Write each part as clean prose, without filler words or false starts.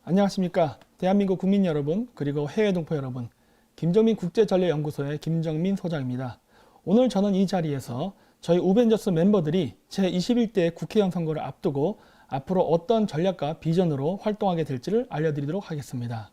안녕하십니까. 대한민국 국민 여러분, 그리고 해외 동포 여러분, 김정민 국제전례연구소의 김정민 소장입니다. 오늘 저는 이 자리에서 저희 우벤져스 멤버들이 제21대 국회의원 선거를 앞두고 앞으로 어떤 전략과 비전으로 활동하게 될지를 알려드리도록 하겠습니다.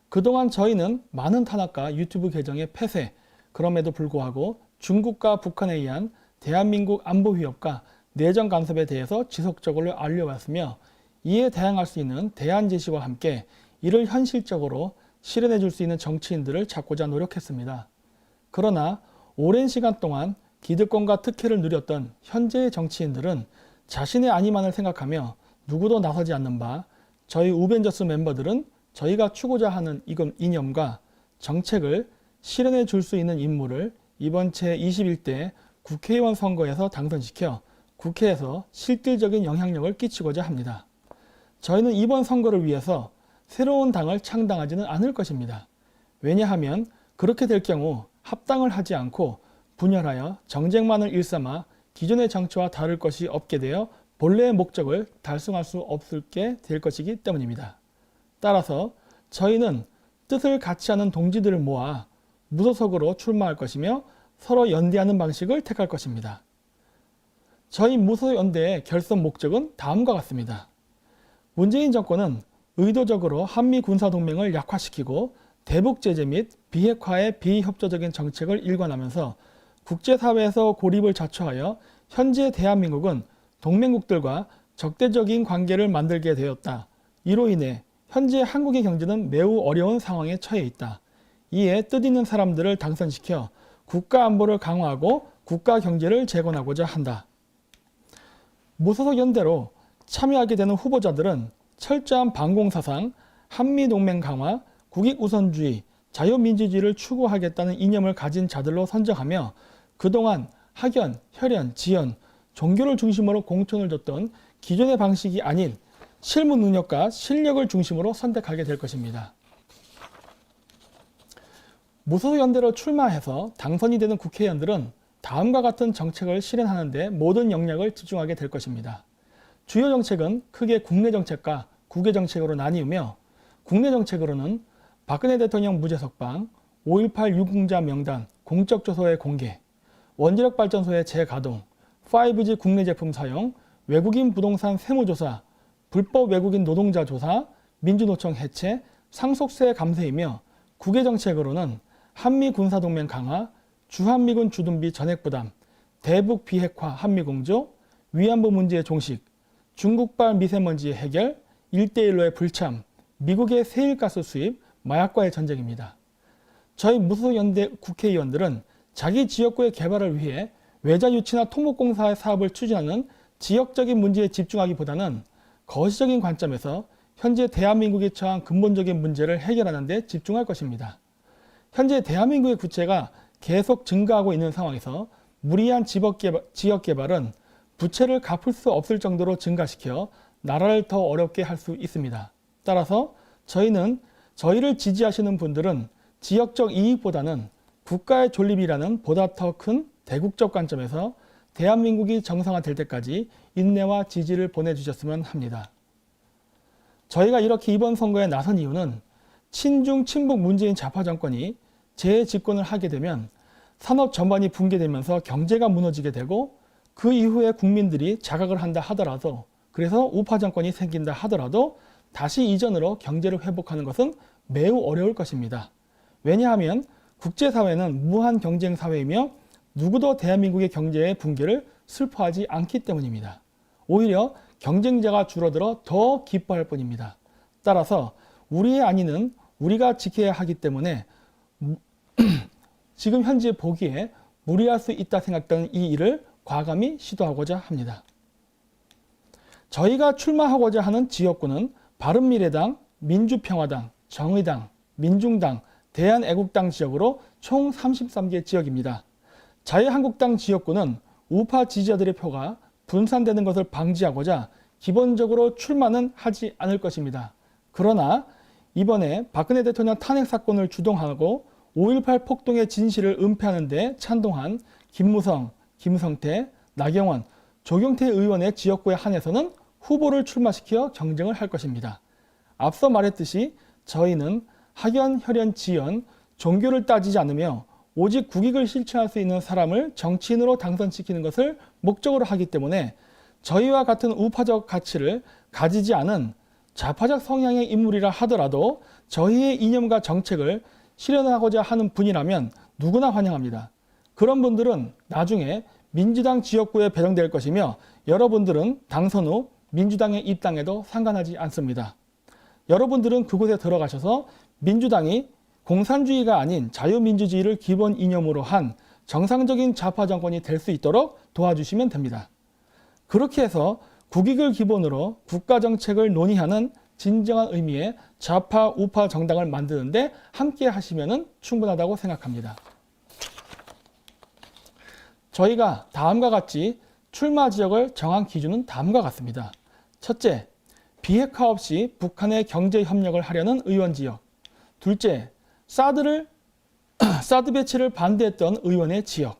그동안 저희는 많은 탄압과 유튜브 계정의 폐쇄, 그럼에도 불구하고 중국과 북한에 의한 대한민국 안보 위협과 내정 간섭에 대해서 지속적으로 알려왔으며, 이에 대항할 수 있는 대안 제시와 함께 이를 현실적으로 실현해 줄 수 있는 정치인들을 찾고자 노력했습니다. 그러나 오랜 시간 동안 기득권과 특혜를 누렸던 현재의 정치인들은 자신의 안위만을 생각하며 누구도 나서지 않는 바, 저희 우벤져스 멤버들은 저희가 추구자 하는 이념과 정책을 실현해 줄 수 있는 인물을 이번 제21대 국회의원 선거에서 당선시켜 국회에서 실질적인 영향력을 끼치고자 합니다. 저희는 이번 선거를 위해서 새로운 당을 창당하지는 않을 것입니다. 왜냐하면 그렇게 될 경우 합당을 하지 않고 분열하여 정쟁만을 일삼아 기존의 정치와 다를 것이 없게 되어 본래의 목적을 달성할 수 없게 될 것이기 때문입니다. 따라서 저희는 뜻을 같이 하는 동지들을 모아 무소속으로 출마할 것이며 서로 연대하는 방식을 택할 것입니다. 저희 무소연대의 결선 목적은 다음과 같습니다. 문재인 정권은 의도적으로 한미 군사동맹을 약화시키고 대북 제재 및 비핵화의 비협조적인 정책을 일관하면서 국제사회에서 고립을 자초하여 현재 대한민국은 동맹국들과 적대적인 관계를 만들게 되었다. 이로 인해 현재 한국의 경제는 매우 어려운 상황에 처해 있다. 이에 뜻있는 사람들을 당선시켜 국가 안보를 강화하고 국가 경제를 재건하고자 한다. 무소속 연대로 참여하게 되는 후보자들은 철저한 반공사상, 한미동맹 강화, 국익우선주의, 자유민주주의를 추구하겠다는 이념을 가진 자들로 선정하며 그동안 학연, 혈연, 지연, 종교를 중심으로 공천을 줬던 기존의 방식이 아닌 실무 능력과 실력을 중심으로 선택하게 될 것입니다. 무소속 연대로 출마해서 당선이 되는 국회의원들은 다음과 같은 정책을 실현하는 데 모든 역량을 집중하게 될 것입니다. 주요 정책은 크게 국내 정책과 국외 정책으로 나뉘며, 국내 정책으로는 박근혜 대통령 무죄 석방, 5.18 유공자 명단 공적 조서의 공개, 원자력 발전소의 재가동, 5G 국내 제품 사용, 외국인 부동산 세무조사, 불법 외국인 노동자 조사, 민주노총 해체, 상속세 감세이며, 국외 정책으로는 한미 군사동맹 강화, 주한미군 주둔비 전액 부담, 대북 비핵화 한미공조, 위안부 문제의 종식, 중국발 미세먼지 해결, 1대1로의 불참, 미국의 세일가스 수입, 마약과의 전쟁입니다. 저희 무소속연대 국회의원들은 자기 지역구의 개발을 위해 외자 유치나 토목공사의 사업을 추진하는 지역적인 문제에 집중하기보다는 거시적인 관점에서 현재 대한민국이 처한 근본적인 문제를 해결하는 데 집중할 것입니다. 현재 대한민국의 부채가 계속 증가하고 있는 상황에서 무리한 지역개발은 부채를 갚을 수 없을 정도로 증가시켜 나라를 더 어렵게 할 수 있습니다. 따라서 저희는 저희를 지지하시는 분들은 지역적 이익보다는 국가의 존립이라는 보다 더 큰 대국적 관점에서 대한민국이 정상화될 때까지 인내와 지지를 보내주셨으면 합니다. 저희가 이렇게 이번 선거에 나선 이유는 친중 친북 문재인 좌파 정권이 재집권을 하게 되면 산업 전반이 붕괴되면서 경제가 무너지게 되고, 그 이후에 국민들이 자각을 한다 하더라도, 그래서 우파 정권이 생긴다 하더라도 다시 이전으로 경제를 회복하는 것은 매우 어려울 것입니다. 왜냐하면 국제사회는 무한 경쟁 사회이며 누구도 대한민국의 경제의 붕괴를 슬퍼하지 않기 때문입니다. 오히려 경쟁자가 줄어들어 더 기뻐할 뿐입니다. 따라서 우리의 안위는 우리가 지켜야 하기 때문에 지금 현재 보기에 무리할 수 있다 생각되는 이 일을 과감히 시도하고자 합니다. 저희가 출마하고자 하는 지역구는 바른미래당, 민주평화당, 정의당, 민중당, 대한애국당 지역으로 총 33개 지역입니다. 자유한국당 지역구는 우파 지지자들의 표가 분산되는 것을 방지하고자 기본적으로 출마는 하지 않을 것입니다. 그러나 이번에 박근혜 대통령 탄핵 사건을 주동하고 5.18 폭동의 진실을 은폐하는 데 찬동한 김무성, 김성태, 나경원, 조경태 의원의 지역구에 한해서는 후보를 출마시켜 경쟁을 할 것입니다. 앞서 말했듯이 저희는 학연, 혈연, 지연, 종교를 따지지 않으며 오직 국익을 실천할 수 있는 사람을 정치인으로 당선시키는 것을 목적으로 하기 때문에 저희와 같은 우파적 가치를 가지지 않은 좌파적 성향의 인물이라 하더라도 저희의 이념과 정책을 실현하고자 하는 분이라면 누구나 환영합니다. 그런 분들은 나중에 민주당 지역구에 배정될 것이며 여러분들은 당선 후 민주당에 입당해도 상관하지 않습니다. 여러분들은 그곳에 들어가셔서 민주당이 공산주의가 아닌 자유민주주의를 기본 이념으로 한 정상적인 좌파 정권이 될 수 있도록 도와주시면 됩니다. 그렇게 해서 국익을 기본으로 국가정책을 논의하는 진정한 의미의 좌파, 우파 정당을 만드는데 함께 하시면 충분하다고 생각합니다. 저희가 다음과 같이 출마 지역을 정한 기준은 다음과 같습니다. 첫째, 비핵화 없이 북한의 경제 협력을 하려는 의원 지역. 둘째, 사드 배치를 반대했던 의원의 지역.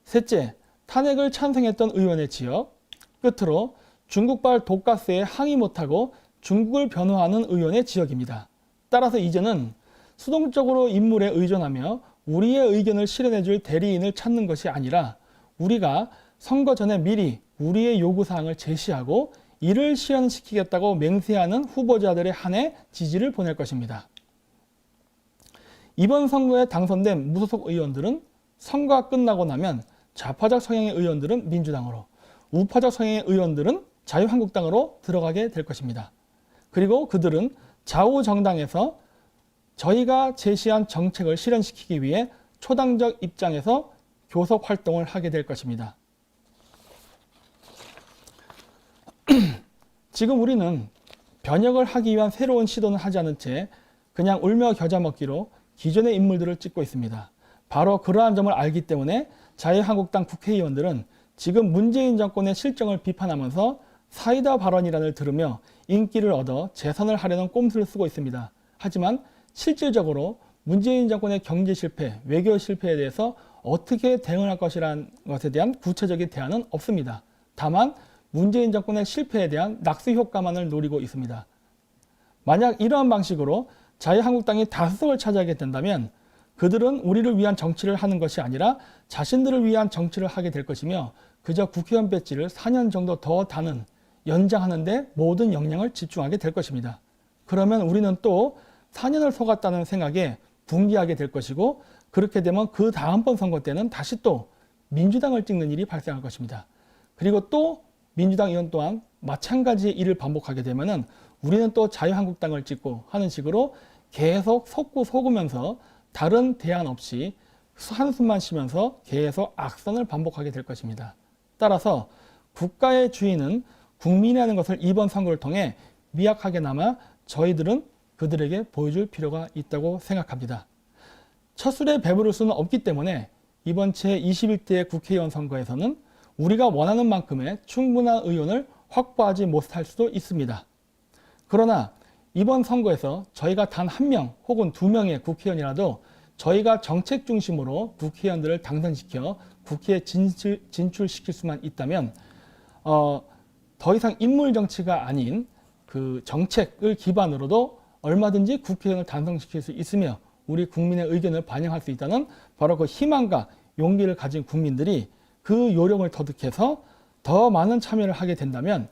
셋째, 탄핵을 찬성했던 의원의 지역. 끝으로 중국발 독가스에 항의 못하고 중국을 변호하는 의원의 지역입니다. 따라서 이제는 수동적으로 인물에 의존하며 우리의 의견을 실현해줄 대리인을 찾는 것이 아니라 우리가 선거 전에 미리 우리의 요구사항을 제시하고 이를 실현시키겠다고 맹세하는 후보자들에 한해 지지를 보낼 것입니다. 이번 선거에 당선된 무소속 의원들은 선거가 끝나고 나면 좌파적 성향의 의원들은 민주당으로, 우파적 성향의 의원들은 자유한국당으로 들어가게 될 것입니다. 그리고 그들은 좌우 정당에서 저희가 제시한 정책을 실현시키기 위해 초당적 입장에서 교섭 활동을 하게 될 것입니다. 지금 우리는 변혁을 하기 위한 새로운 시도는 하지 않은 채 그냥 울며 겨자 먹기로 기존의 인물들을 찍고 있습니다. 바로 그러한 점을 알기 때문에 자유한국당 국회의원들은 지금 문재인 정권의 실정을 비판하면서 사이다 발언이란을 들으며 인기를 얻어 재선을 하려는 꼼수를 쓰고 있습니다. 하지만 실질적으로 문재인 정권의 경제 실패, 외교 실패에 대해서 어떻게 대응할 것이라는 것에 대한 구체적인 대안은 없습니다. 다만 문재인 정권의 실패에 대한 낙수 효과만을 노리고 있습니다. 만약 이러한 방식으로 자유한국당이 다수석을 차지하게 된다면 그들은 우리를 위한 정치를 하는 것이 아니라 자신들을 위한 정치를 하게 될 것이며 그저 국회의원 배지를 4년 정도 더 다는 연장하는 데 모든 역량을 집중하게 될 것입니다. 그러면 우리는 또 4년을 속았다는 생각에 분개하게 될 것이고 그렇게 되면 그 다음번 선거 때는 다시 또 민주당을 찍는 일이 발생할 것입니다. 그리고 또 민주당 의원 또한 마찬가지의 일을 반복하게 되면은 우리는 또 자유한국당을 찍고 하는 식으로 계속 속고 속으면서 다른 대안 없이 한숨만 쉬면서 계속 악선을 반복하게 될 것입니다. 따라서 국가의 주인은 국민이라는 것을 이번 선거를 통해 미약하게나마 저희들은 그들에게 보여줄 필요가 있다고 생각합니다. 첫 술에 배부를 수는 없기 때문에 이번 제21대 국회의원 선거에서는 우리가 원하는 만큼의 충분한 의원을 확보하지 못할 수도 있습니다. 그러나 이번 선거에서 저희가 단 1명 혹은 2명의 국회의원이라도 저희가 정책 중심으로 국회의원들을 당선시켜 국회에 진출시킬 수만 있다면 더 이상 인물 정치가 아닌 그 정책을 기반으로도 얼마든지 국회의원을 당선시킬 수 있으며 우리 국민의 의견을 반영할 수 있다는 바로 그 희망과 용기를 가진 국민들이 그 요령을 터득해서 더 많은 참여를 하게 된다면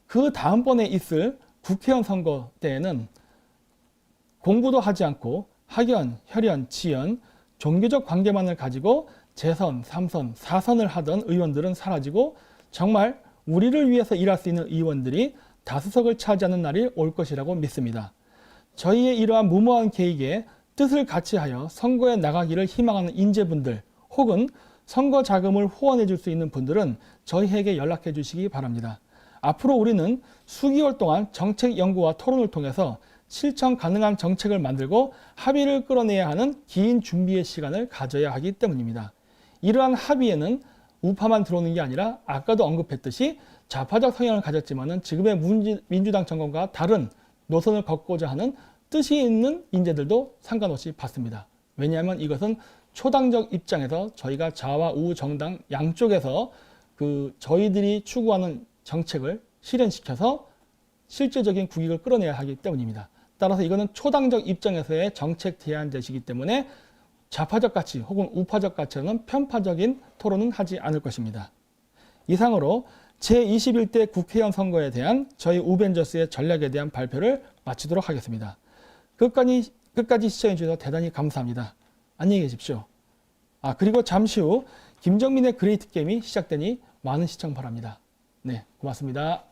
그 다음번에 있을 국회의원 선거 때에는 공부도 하지 않고 학연, 혈연, 지연, 종교적 관계만을 가지고 재선, 3선, 4선을 하던 의원들은 사라지고 정말 우리를 위해서 일할 수 있는 의원들이 다수석을 차지하는 날이 올 것이라고 믿습니다. 저희의 이러한 무모한 계획에 뜻을 같이하여 선거에 나가기를 희망하는 인재분들 혹은 선거 자금을 후원해 줄 수 있는 분들은 저희에게 연락해 주시기 바랍니다. 앞으로 우리는 수개월 동안 정책 연구와 토론을 통해서 실천 가능한 정책을 만들고 합의를 끌어내야 하는 긴 준비의 시간을 가져야 하기 때문입니다. 이러한 합의에는 우파만 들어오는 게 아니라 아까도 언급했듯이 좌파적 성향을 가졌지만은 지금의 민주당 정권과 다른 노선을 걷고자 하는 뜻이 있는 인재들도 상관없이 받습니다. 왜냐하면 이것은 초당적 입장에서 저희가 좌와 우 정당 양쪽에서 그 저희들이 추구하는 정책을 실현시켜서 실질적인 국익을 끌어내야 하기 때문입니다. 따라서 이거는 초당적 입장에서의 정책 대안 제시이기 때문에 좌파적 가치 혹은 우파적 가치는 편파적인 토론은 하지 않을 것입니다. 이상으로 제21대 국회의원 선거에 대한 저희 우벤져스의 전략에 대한 발표를 마치도록 하겠습니다. 끝까지 시청해 주셔서 대단히 감사합니다. 안녕히 계십시오. 그리고 잠시 후 김정민의 그레이트 게임이 시작되니 많은 시청 바랍니다. 네, 고맙습니다.